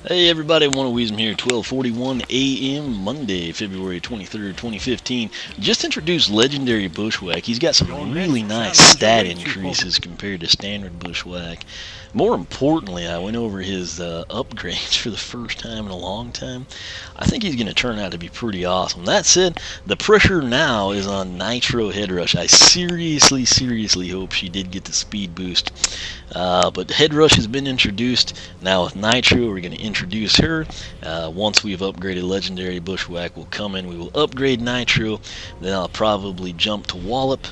Hey everybody, Weezem here, 12:41 a.m. Monday, February 23rd, 2015. Just introduced Legendary Bushwhack. He's got some really nice stat increases compared to standard Bushwhack. More importantly, I went over his upgrades for the first time in a long time. I think he's going to turn out to be pretty awesome. That said, the pressure now is on Nitro Head Rush. I seriously hope she did get the speed boost. But Head Rush has been introduced. Now with Nitro, we're going to introduce her. Once we've upgraded Legendary Bushwhack, we'll come in, we will upgrade Nitro, then I'll probably jump to Wallop.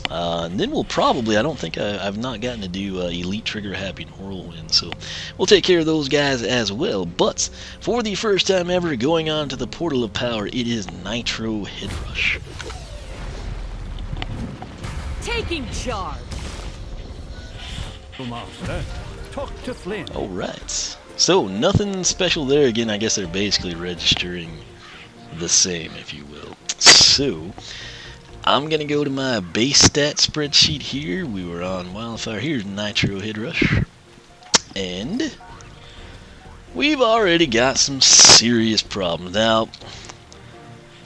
And then we'll probably, I don't think I've not gotten to do Elite Trigger Happy and Whirlwind, so we'll take care of those guys as well. But for the first time ever, going on to the Portal of Power, it is Nitro Head Rush. Taking charge. Master, talk to Flynn. Alright, so nothing special there. Again, I guess they're basically registering the same, if you will. So I'm going to go to my base stat spreadsheet here. We were on Wildfire. Here's Nitro Head Rush. And we've already got some serious problems. Now,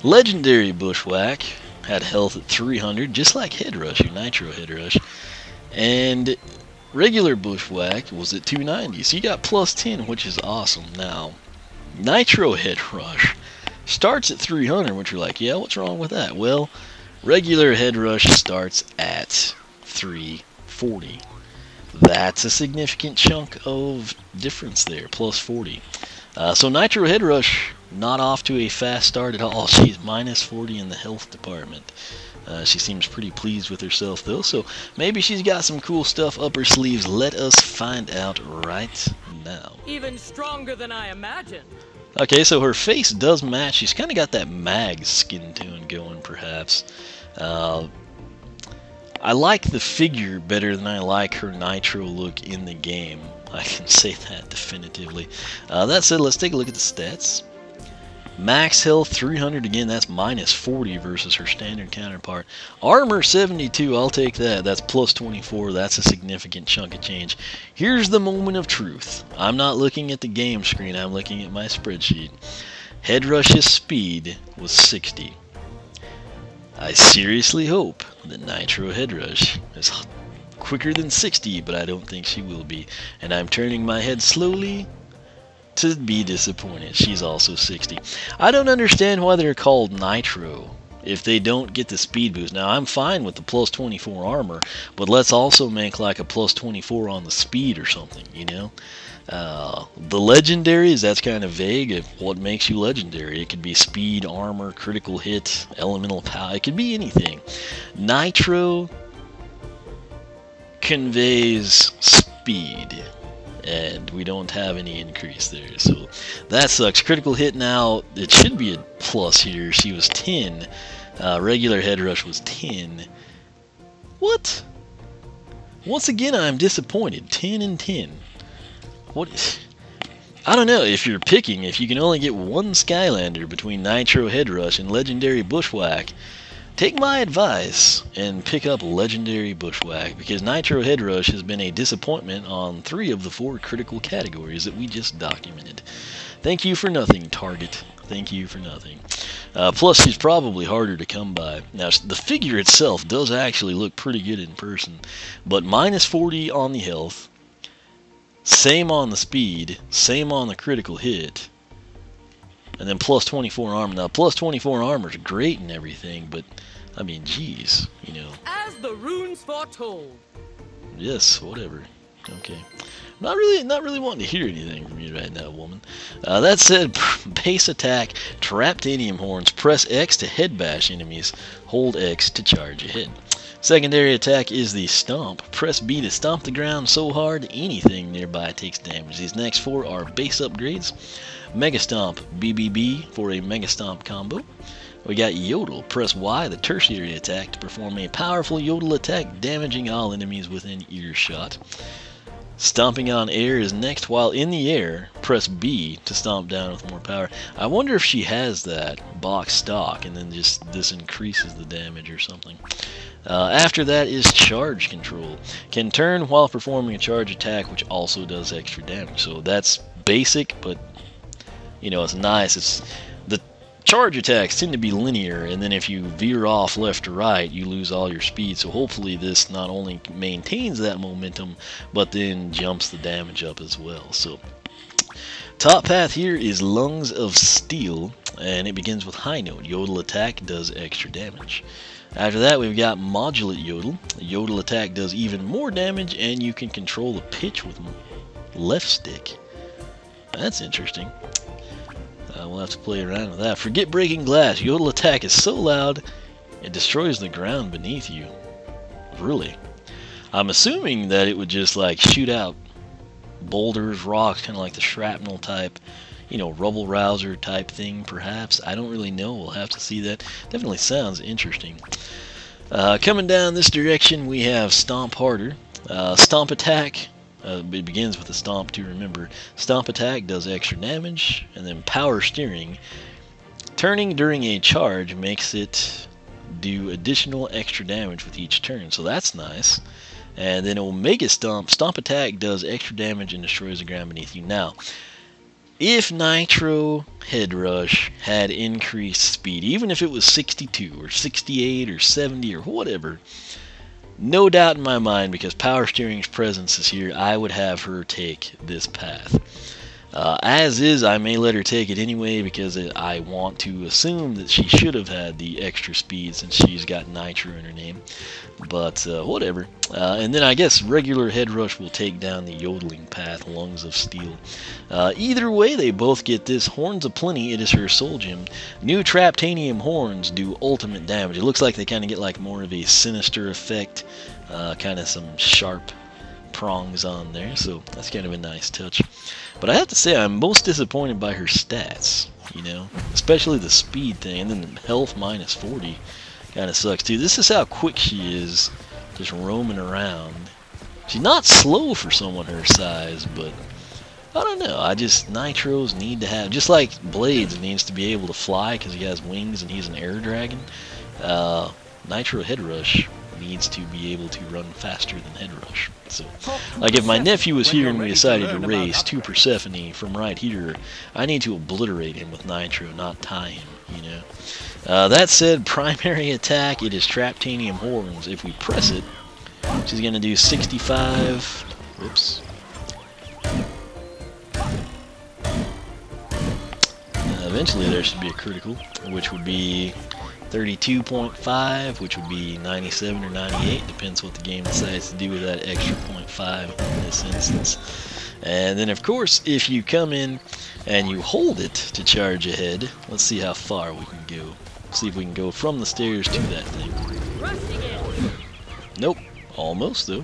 Legendary Bushwhack had health at 300, just like Head Rush, your Nitro Head Rush. And regular Bushwhack was at 290, so you got plus 10, which is awesome. Now, Nitro Head Rush starts at 300, which you're like, yeah, what's wrong with that? Well, regular Head Rush starts at 340. That's a significant chunk of difference there, plus 40. So Nitro Head Rush, not off to a fast start at all. She's minus 40 in the health department. She seems pretty pleased with herself though, so maybe she's got some cool stuff up her sleeves. Let us find out right now. Even stronger than I imagined. Okay, so her face does match. She's kind of got that mag skin tone going, perhaps. I like the figure better than I like her Nitro look in the game. I can say that definitively. That said, let's take a look at the stats. Max health 300, again, that's minus 40 versus her standard counterpart. Armor 72, I'll take that. That's plus 24. That's a significant chunk of change. Here's the moment of truth. I'm not looking at the game screen, I'm looking at my spreadsheet. Head Rush's speed was 60. I seriously hope that Nitro Head Rush is quicker than 60, but I don't think she will be. And I'm turning my head slowly to be disappointed. She's also 60. I don't understand why they're called Nitro if they don't get the speed boost. Now, I'm fine with the plus 24 armor, but let's also make like a plus 24 on the speed or something, you know? The legendaries, that's kind of vague of what makes you legendary. It could be speed, armor, critical hit, elemental power. It could be anything. Nitro conveys speed, and we don't have any increase there, so that sucks. Critical hit now, it should be a plus here. She was 10. Regular Head Rush was 10. What? Once again, I'm disappointed. 10 and 10. What? I don't know. If you're picking, if you can only get one Skylander between Nitro Head Rush and Legendary Bushwhack, take my advice and pick up Legendary Bushwhack, because Nitro Head Rush has been a disappointment on 3 of the 4 critical categories that we just documented. Thank you for nothing, Target. Thank you for nothing. Plus, she's probably harder to come by. Now, the figure itself does actually look pretty good in person, but minus 40 on the health, same on the speed, same on the critical hit, and then plus 24 armor. Now, plus 24 armor is great and everything, but I mean, geez, you know. As the runes foretold. Yes, whatever. Okay. Not really wanting to hear anything from you right now, woman. That said, base attack, Traptanium Horns. Press X to head bash enemies. Hold X to charge ahead. Secondary attack is the Stomp. Press B to stomp the ground so hard anything nearby takes damage. These next 4 are base upgrades. Mega Stomp, BBB for a Mega Stomp combo. We got Yodel. Press Y, the tertiary attack, to perform a powerful Yodel attack, damaging all enemies within earshot. Stomping on air is next. While in the air, press B to stomp down with more power. I wonder if she has that box stock, and then just this increases the damage or something. After that is charge control. Can turn while performing a charge attack, which also does extra damage. So that's basic, but you know, it's nice. It's the charge attacks tend to be linear, and then if you veer off left or right, you lose all your speed. So hopefully this not only maintains that momentum, but then jumps the damage up as well. So top path here is Lungs of Steel, and it begins with high note. Yodel attack does extra damage. After that, we've got Modulate Yodel. Yodel attack does even more damage, and you can control the pitch with left stick. That's interesting. We'll have to play around with that. Forget Breaking Glass. Yodel attack is so loud, it destroys the ground beneath you. Really? I'm assuming that it would just like shoot out boulders, rocks, kind of like the shrapnel type, you know, rubble rouser type thing, perhaps. I don't really know. We'll have to see that. Definitely sounds interesting. Coming down this direction, we have Stomp Harder. Stomp attack. It begins with a stomp to remember. Stomp attack does extra damage, and then power steering. Turning during a charge makes it do additional extra damage with each turn, so that's nice. And then Omega Stomp. Stomp attack does extra damage and destroys the ground beneath you. Now, if Nitro Head Rush had increased speed, even if it was 62 or 68 or 70 or whatever, no doubt in my mind, because Power Steering's presence is here, I would have her take this path. As is, I may let her take it anyway, because I want to assume that she should have had the extra speed since she's got Nitro in her name. But whatever. And then I guess regular Head Rush will take down the yodeling path, Lungs of Steel. Either way, they both get this. Horns of Plenty, it is her soul gem. New Traptanium horns do ultimate damage. It looks like they kind of get like more of a sinister effect, kind of some sharp prongs on there, so that's kind of a nice touch. But I have to say, I'm most disappointed by her stats, you know, especially the speed thing, and then the health minus 40 kind of sucks too. This is how quick she is, just roaming around. She's not slow for someone her size, but I don't know. Nitros need to have, just like Blades needs to be able to fly because he has wings and he's an air dragon. Nitro Head Rush needs to be able to run faster than Head Rush. So, like if my nephew was here and we decided to race to Persephone from right here, I need to obliterate him with Nitro, not tie him, you know. That said, primary attack, it is Traptanium Horns. If we press it, she's going to do 65. Whoops. Eventually there should be a critical, which would be 32.5, which would be 97 or 98, depends what the game decides to do with that extra 0.5 in this instance. And then of course, if you come in and you hold it to charge ahead, let's see how far we can go. See if we can go from the stairs to that thing. Nope, almost though.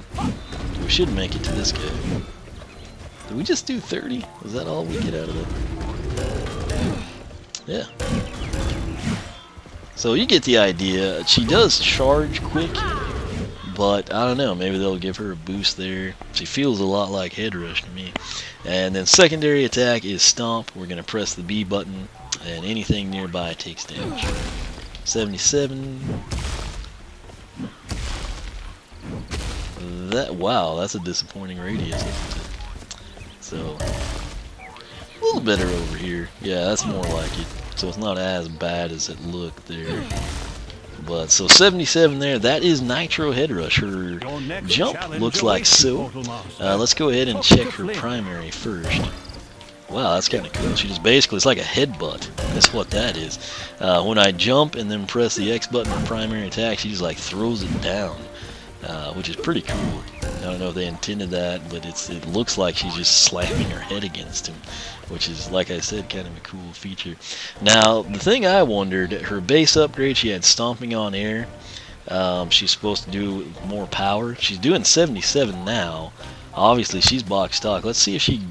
We should make it to this guy. Did we just do 30? Is that all we get out of it? Yeah. So you get the idea. She does charge quick, but I don't know, maybe they'll give her a boost there. She feels a lot like Head Rush to me. And then secondary attack is Stomp. We're going to press the B button, and anything nearby takes damage. 77. Wow, that's a disappointing radius, isn't it? So, a little better over here. Yeah, that's more like it. So it's not as bad as it looked there. But so 77 there, that is Nitro Head Rush. Her jump looks like so. Let's go ahead and check her primary first. Wow, that's kind of cool. She just basically, it's like a headbutt. That's what that is. When I jump and then press the X button for primary attack, she just like throws it down, which is pretty cool. I don't know if they intended that, but it looks like she's just slamming her head against him, which is, like I said, kind of a cool feature. Now, the thing I wondered, her base upgrade, she had Stomping on Air. She's supposed to do more power. She's doing 77 now. Obviously, she's box stock. Let's see if she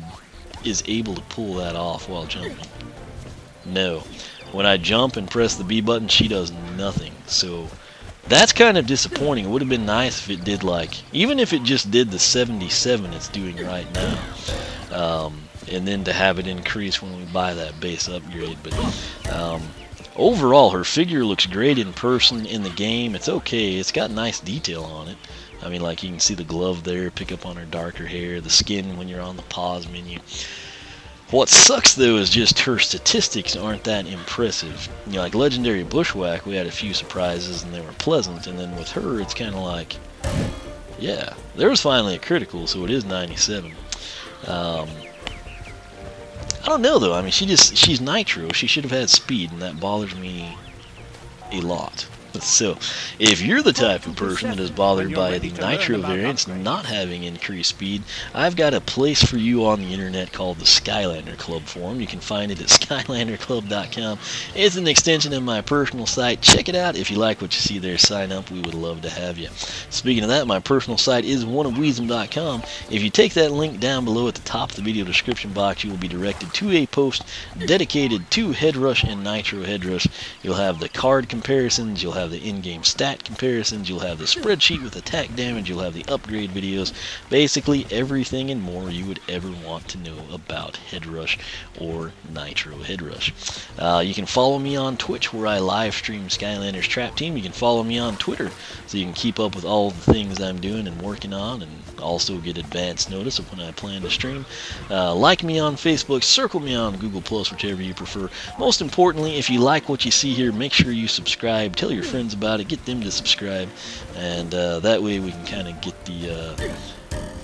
is able to pull that off while jumping. No. When I jump and press the B button, she does nothing. So that's kind of disappointing. It would have been nice if it did, like, even if it just did the 77 it's doing right now. And then to have it increase when we buy that base upgrade. But overall, her figure looks great in person. In the game, it's okay. It's got nice detail on it. I mean, like, you can see the glove there, pick up on her darker hair, the skin when you're on the pause menu. What sucks though is just her statistics aren't that impressive. You know, like Legendary Bushwhack, we had a few surprises and they were pleasant, and then with her it's kind of like, yeah, there was finally a critical, so it is 97. I don't know though. I mean, she's Nitro. She should have had speed, and that bothers me a lot. So, if you're the type of person that is bothered by the Nitro variants not having increased speed, I've got a place for you on the internet called the Skylander Club forum. You can find it at skylanderclub.com. It's an extension of my personal site. Check it out. If you like what you see there, sign up. We would love to have you. Speaking of that, my personal site is oneofweezem.com. If you take that link down below at the top of the video description box, you will be directed to a post dedicated to Head Rush and Nitro Head Rush. You'll have the card comparisons, you'll have the in-game stat comparisons, you'll have the spreadsheet with attack damage, you'll have the upgrade videos, basically everything and more you would ever want to know about Head Rush or Nitro Head Rush. You can follow me on Twitch where I live stream Skylanders Trap Team. You can follow me on Twitter so you can keep up with all the things I'm doing and working on, and also get advance notice of when I plan to stream. Like me on Facebook, circle me on Google+, whichever you prefer. Most importantly, if you like what you see here, make sure you subscribe, tell your friends about it, get them to subscribe, and that way we can kind of get the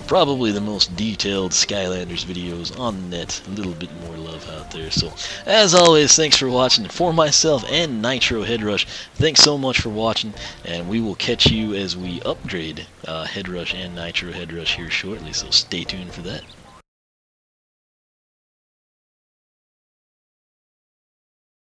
probably the most detailed Skylanders videos on the net, a little bit more love out there. So as always, thanks for watching. For myself and Nitro Head Rush, thanks so much for watching, and we will catch you as we upgrade Head Rush and Nitro Head Rush here shortly, so stay tuned for that.